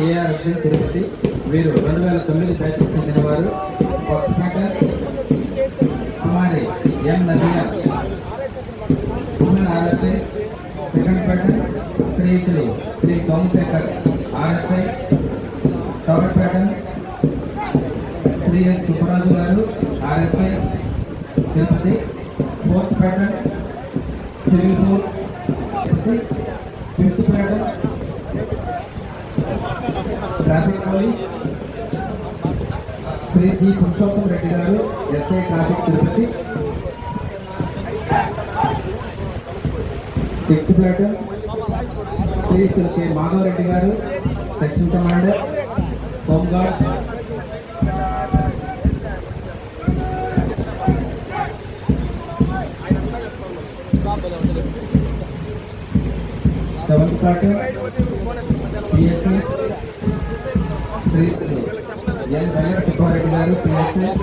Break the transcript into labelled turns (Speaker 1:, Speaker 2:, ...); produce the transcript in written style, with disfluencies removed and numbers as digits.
Speaker 1: AR Tirupati వీరు 2009 batch చెందినవారు. Kothapeta Kumari M Nadiya woman RSI. Second పేట శ్రీయుతులు Shri Somashekar RSI Thotapeta. Shri S Subbaraju garu RSI Tirupati. Fourth పేట సివిల్ ఫోర్స్ తిరుపతి. ఫిఫ్త్ పేట traffic police Shri G Purushottam Reddy garu SI traffic Tirupati. Sixth plate Shri K Madhavareddy garu section commander home guards. Seventh plate PSS Shri N Venkata Subbareddy garu PSS.